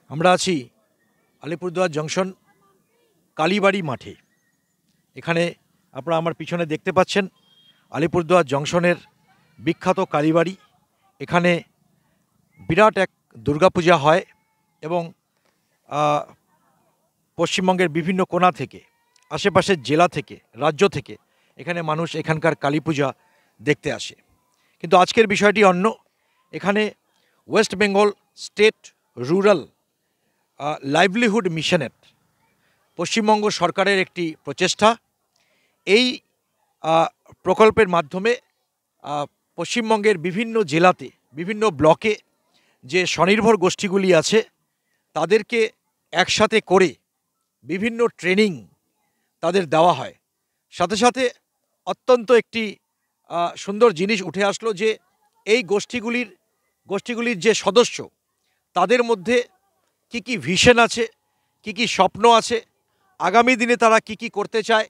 আমরা আছি আলিপুরদুয়ার জংশন কালীবাড়ি মাঠে। এখানে আপনারা আমার পিছনে দেখতে পাচ্ছেন আলিপুরদুয়ার জংশনের বিখ্যাত কালীবাড়ি। এখানে বিরাট এক দুর্গাপূজা হয় এবং পশ্চিমবঙ্গের বিভিন্ন কোণা থেকে, আশেপাশের জেলা থেকে, রাজ্য থেকে এখানে মানুষ এখানকার কালী পূজা দেখতে আসে। কিন্তু আজকের বিষয়টি অন্য। এখানে West Bengal state rural livelihood মিশনের, পশ্চিমবঙ্গ সরকারের একটি প্রচেষ্টা। এই প্রকল্পের মাধ্যমে পশ্চিমবঙ্গের বিভিন্ন জেলাতে, বিভিন্ন ব্লকে যে স্বনির্ভর গোষ্ঠীগুলি আছে তাদেরকে একসাথে করে বিভিন্ন ট্রেনিং তাদের দেওয়া হয়। সাথে সাথে অত্যন্ত একটি সুন্দর জিনিস উঠে আসলো যে এই গোষ্ঠীগুলির যে সদস্য তাদের মধ্যে কি কি ভিশন আছে, কি কি স্বপ্ন আছে, আগামী দিনে তারা কি কি করতে চায়,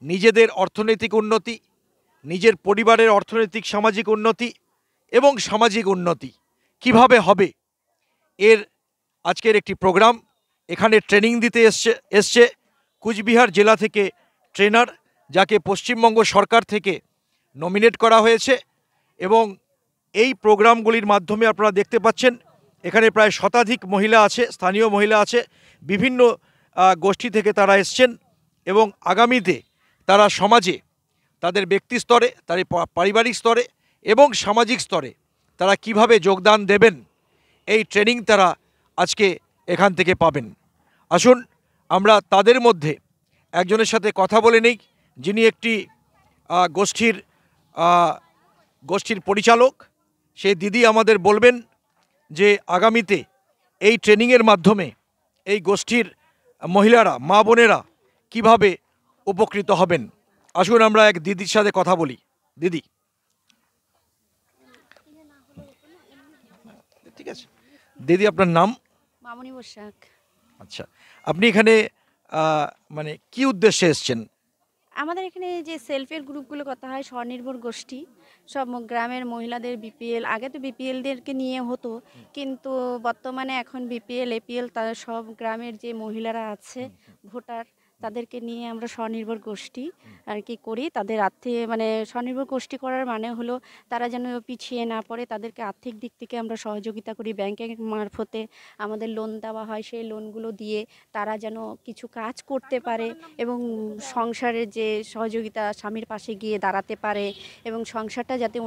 নিজেদের অর্থনৈতিক উন্নতি, নিজের পরিবারের অর্থনৈতিক সামাজিক উন্নতি এবং সামাজিক উন্নতি কিভাবে হবে, এর আজকের একটি প্রোগ্রাম। এখানে ট্রেনিং দিতে এসছে কুচবিহার জেলা থেকে ট্রেনার, যাকে পশ্চিমবঙ্গ সরকার থেকে নমিনেট করা হয়েছে। এবং এই প্রোগ্রামগুলির মাধ্যমে আপনারা দেখতে পাচ্ছেন এখানে প্রায় শতাধিক মহিলা আছে, স্থানীয় মহিলা আছে, বিভিন্ন গোষ্ঠী থেকে তারা এসছেন এবং আগামীতে তারা সমাজে তাদের ব্যক্তি স্তরে, তাদের পারিবারিক স্তরে এবং সামাজিক স্তরে তারা কিভাবে যোগদান দেবেন এই ট্রেনিং তারা আজকে এখান থেকে পাবেন। আসুন আমরা তাদের মধ্যে একজনের সাথে কথা বলে নিই, যিনি একটি গোষ্ঠীর পরিচালক। সেই দিদি আমাদের বলবেন যে আগামীতে এই ট্রেনিংয়ের মাধ্যমে এই গোষ্ঠীর মহিলারা, মা বোনেরা কিভাবে উপকৃত হবেন। আসুন আমরা এক দিদির সাথে কথা বলি। দিদি, ঠিক আছে দিদি, আপনার নাম? মামনি বসাক। আচ্ছা, আপনি এখানে মানে কি উদ্দেশ্যে এসছেন? আমাদের এখানে যে সেলফের গ্রুপগুলো কথা হয়, স্বনির্ভর গোষ্ঠী, সব গ্রামের মহিলাদের বিপিএল, আগে তো বিপিএলদেরকে নিয়ে হতো, কিন্তু বর্তমানে এখন বিপিএল এপিএল তারা সব গ্রামের যে মহিলারা আছে ভোটার, তাদেরকে নিয়ে আমরা স্বনির্ভর গোষ্ঠী আর কি করি। তাদের আর্থিক মানে স্বনির্ভর গোষ্ঠী করার মানে হলো তারা যেন পিছিয়ে না পড়ে, তাদেরকে আর্থিক দিক থেকে আমরা সহযোগিতা করি। ব্যাংকের মারফতে আমাদের লোন দেওয়া হয়, সেই লোনগুলো দিয়ে তারা যেন কিছু কাজ করতে পারে এবং সংসারের যে সহযোগিতা, স্বামীর পাশে গিয়ে দাঁড়াতে পারে এবং সংসারটা যাতে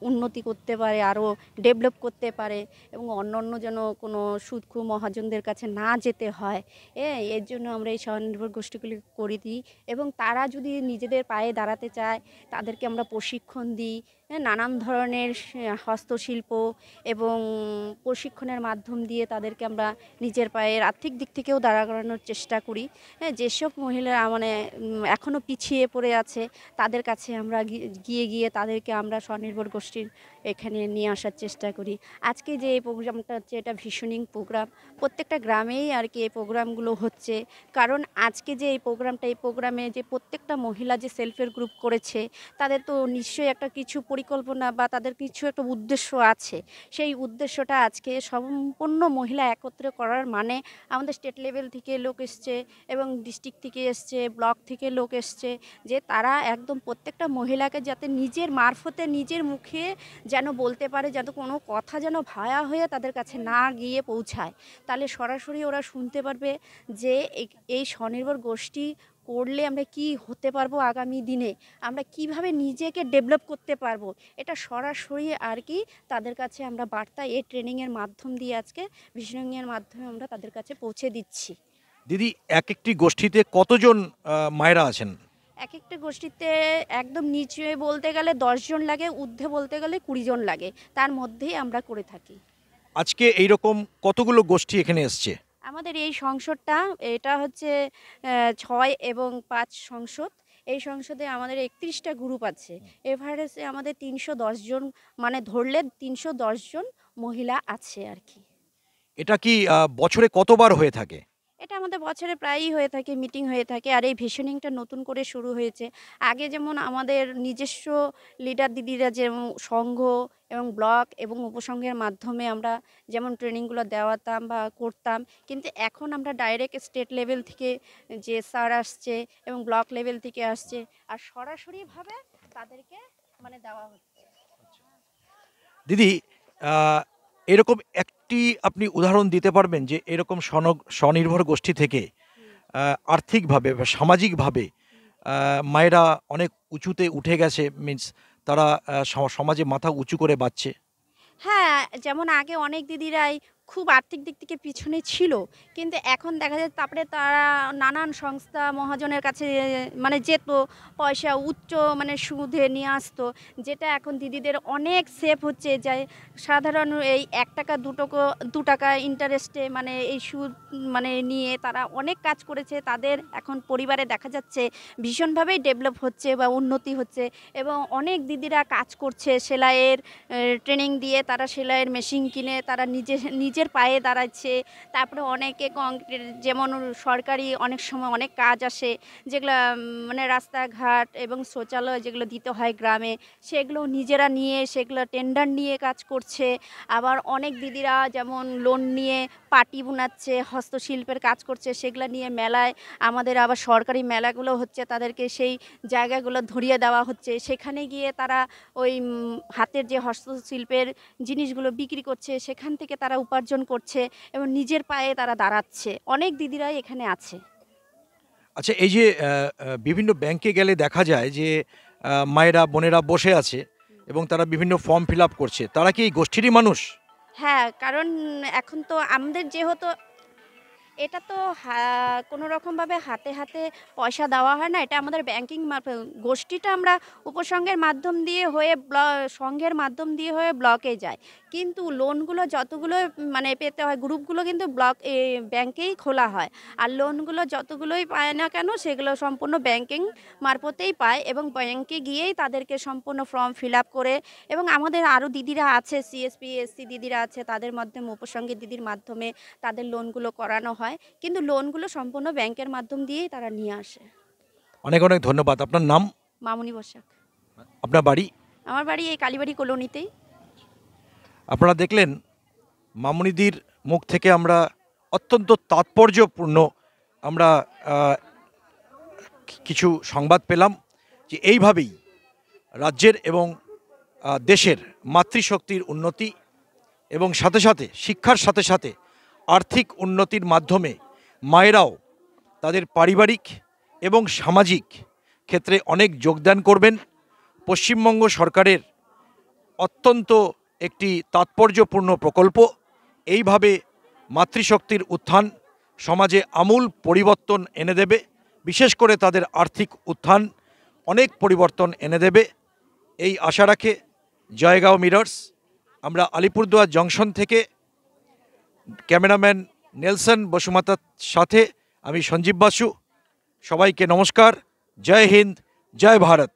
উন্নতি করতে পারে, আরও ডেভেলপ করতে পারে এবং অন্য যেন কোনো সুদখু মহাজনদের কাছে না যেতে হয়। এর জন্য আমরা এই স্বনির্ভর গোষ্ঠীগুলি করে দিই এবং তারা যদি নিজেদের পায়ে দাঁড়াতে চায় তাদেরকে আমরা প্রশিক্ষণ দিই। নানান ধরনের হস্তশিল্প এবং প্রশিক্ষণের মাধ্যম দিয়ে তাদেরকে আমরা নিজের পায়ের আর্থিক দিক থেকেও দাঁড়া করানোর চেষ্টা করি। যেসব মহিলারা মানে এখনও পিছিয়ে পড়ে আছে তাদের কাছে আমরা গিয়ে তাদেরকে আমরা স্বনির্ভর গোষ্ঠীর এখানে নিয়ে আসার চেষ্টা করি। আজকে যে এই প্রোগ্রামটা হচ্ছে, এটা ভিশনিং প্রোগ্রাম, প্রত্যেকটা গ্রামেই আর কি এই প্রোগ্রামগুলো হচ্ছে। কারণ আজকে যে এই প্রোগ্রামে যে প্রত্যেকটা মহিলা যে সেলফের গ্রুপ করেছে তাদের তো নিশ্চয়ই একটা কিছু পরিকল্পনা বা তাদের কিছু একটা উদ্দেশ্য আছে। সেই উদ্দেশ্যটা আজকে সম্পূর্ণ মহিলা একত্রে করার মানে আমাদের স্টেট লেভেল থেকে লোক এসছে এবং ডিস্ট্রিক্ট থেকে এসছে, ব্লক থেকে লোক এসছে, যে তারা একদম প্রত্যেকটা মহিলাকে যাতে নিজের মারফতে নিজের মুখে যেন বলতে পারে, যাতে কোনো কথা যেন ভায়া হয়ে তাদের কাছে না গিয়ে পৌঁছায়। তাহলে সরাসরি ওরা শুনতে পারবে যে এই স্বনির্ভর গোষ্ঠী করলে আমরা কি হতে পারবো, আগামী দিনে আমরা কিভাবে নিজেকে ডেভেলপ করতে পারবো। এটা সরাসরি আর কি তাদের কাছে আমরা বার্তা এই ট্রেনিংয়ের মাধ্যম দিয়ে, আজকে ভিশনিংয়ের মাধ্যমে আমরা তাদের কাছে পৌঁছে দিচ্ছি। দিদি, এক একটি গোষ্ঠীতে কতজন মায়েরা আছেন? এক একটা গোষ্ঠীতে একদম নিচে বলতে গেলে 10 জন লাগে, ঊর্ধ্বে বলতে গেলে 20 জন লাগে, তার মধ্যেই আমরা করে থাকি। আজকে এইরকম কতগুলো গোষ্ঠী এখানে এসছে? আমাদের এই সংসদটা, এটা হচ্ছে 6 এবং 5 সংসদ। এই সংসদে আমাদের 31টা গ্রুপ আছে। এভারেজে আমাদের 310 জন, মানে ধরলে 310 জন মহিলা আছে আর কি। এটা কি বছরে কতবার হয়ে থাকে? এটা আমাদের আমাদের বছরে প্রায়ই হয়ে থাকে, মিটিং হয়ে থাকে। আর এই ভিশনিংটা নতুন করে শুরু হয়েছে। আগে যেমন আমাদের নিজস্ব লিডার দিদিরা যেমন সংঘ এবং ব্লক এবং উপসংঘের মাধ্যমে আমরা যেমন ট্রেনিংগুলো দেওয়াতাম বা করতাম, কিন্তু এখন আমরা ডাইরেক্ট স্টেট লেভেল থেকে যে স্যার আসছে এবং ব্লক লেভেল থেকে আসছে, আর সরাসরিভাবে তাদেরকে মানে দেওয়া হচ্ছে। দিদি, আহ, এরকম একটি আপনি উদাহরণ দিতে পারবেন যে এরকম স্বনির্ভর গোষ্ঠী থেকে আর্থিকভাবে বা সামাজিকভাবে মায়েরা অনেক উঁচুতে উঠে গেছে, মিন্স তারা সমাজে মাথা উঁচু করে বাঁচছে? হ্যাঁ, যেমন আগে অনেক দিদিরাই খুব আর্থিক দিক থেকে পিছনে ছিল। কিন্তু এখন দেখা যায় তারপরে তারা নানান সংস্থা মহাজনের কাছে মানে যেত, পয়সা উচ্চ মানে সুদে নিয়ে আসতো। যেটা এখন দিদিদের অনেক সেভ হচ্ছে, যায় সাধারণ এই ৳১ ৳২ ইন্টারেস্টে মানে এই সুদ মানে নিয়ে তারা অনেক কাজ করেছে। তাদের এখন পরিবারে দেখা যাচ্ছে ভীষণভাবেই ডেভেলপ হচ্ছে বা উন্নতি হচ্ছে, এবং অনেক দিদিরা কাজ করছে সেলাইয়ের ট্রেনিং দিয়ে, তারা সেলাইয়ের মেশিন কিনে তারা নিজের পায়ে দাঁড়াচ্ছে। তারপরে অনেকে কংক্রিট যেমন সরকারি অনেক সময় অনেক কাজ আসে, যেগুলা মানে রাস্তাঘাট এবং শৌচালয় যেগুলো দিতে হয় গ্রামে, সেগুলো নিজেরা নিয়ে সেগুলো টেন্ডার নিয়ে কাজ করছে। আবার অনেক দিদিরা যেমন লোন নিয়ে পাটি বুনাচ্ছে, হস্তশিল্পের কাজ করছে, সেগুলো নিয়ে মেলায়, আমাদের আবার সরকারি মেলাগুলো হচ্ছে, তাদেরকে সেই জায়গাগুলো ধরিয়ে দেওয়া হচ্ছে। সেখানে গিয়ে তারা ওই হাতের যে হস্তশিল্পের জিনিসগুলো বিক্রি করছে, সেখান থেকে তারা উপার্জন করছে এবং নিজের পায়ে তারা দাঁড়াচ্ছে। অনেক দিদিরাই এখানে আছে। আচ্ছা, এই যে বিভিন্ন ব্যাংকে গেলে দেখা যায় যে মায়েরা বোনেরা বসে আছে এবং তারা বিভিন্ন ফর্ম ফিল আপ করছে, তারা কি এই গোষ্ঠীরই মানুষ? হ্যাঁ, কারণ এখন তো আমাদের যেহেতু এটা তো কোনো রকমভাবে হাতে হাতে পয়সা দেওয়া হয় না, এটা আমাদের ব্যাংকিং গোষ্ঠীটা আমরা উপসংঘের মাধ্যম দিয়ে হয়ে সংঘের মাধ্যম দিয়ে হয়ে ব্লকে যায়। কিন্তু লোনগুলো যতগুলো মানে পেতে হয়, গ্রুপগুলো কিন্তু ব্যাংকেই খোলা হয়। আর লোনগুলো যতগুলোই পায় না কেন সেগুলো সম্পূর্ণ ব্যাংকিং মারফতেই পায়, এবং ব্যাংকে গিয়েই তাদেরকে সম্পূর্ণ ফর্ম ফিল আপ করে, এবং আমাদের আরও দিদিরা আছে, সিএসপি এসসি দিদিরা আছে, তাদের মাধ্যমে উপসংঘের দিদির মাধ্যমে তাদের লোনগুলো করানো হয়। কিন্তু লোনগুলো সম্পূর্ণ ব্যাংকের মাধ্যম দিয়েই তারা নিয়ে আসে। অনেক অনেক ধন্যবাদ। আপনার নাম? মামুনি বসাক। আপনার বাড়ি? আমার বাড়ি এই কালীবাড়ি কলোনিতেই। আপনারা দেখলেন মামুনিদির মুখ থেকে আমরা অত্যন্ত তাৎপর্যপূর্ণ আমরা কিছু সংবাদ পেলাম যে এইভাবেই রাজ্যের এবং দেশের মাতৃশক্তির উন্নতি এবং সাথে সাথে শিক্ষার সাথে সাথে আর্থিক উন্নতির মাধ্যমে মায়েরাও তাদের পারিবারিক এবং সামাজিক ক্ষেত্রে অনেক যোগদান করবেন। পশ্চিমবঙ্গ সরকারের অত্যন্ত একটি তাৎপর্যপূর্ণ প্রকল্প। এইভাবে মাতৃশক্তির উত্থান সমাজে আমূল পরিবর্তন এনে দেবে, বিশেষ করে তাদের আর্থিক উত্থান অনেক পরিবর্তন এনে দেবে এই আশা রাখে জয়গাঁও মিরর্স। আমরা আলিপুরদুয়ার জংশন থেকে ক্যামেরাম্যান নেলসন বসুমাতার সাথে আমি সঞ্জীব বাসু। সবাইকে নমস্কার। জয় হিন্দ, জয় ভারত।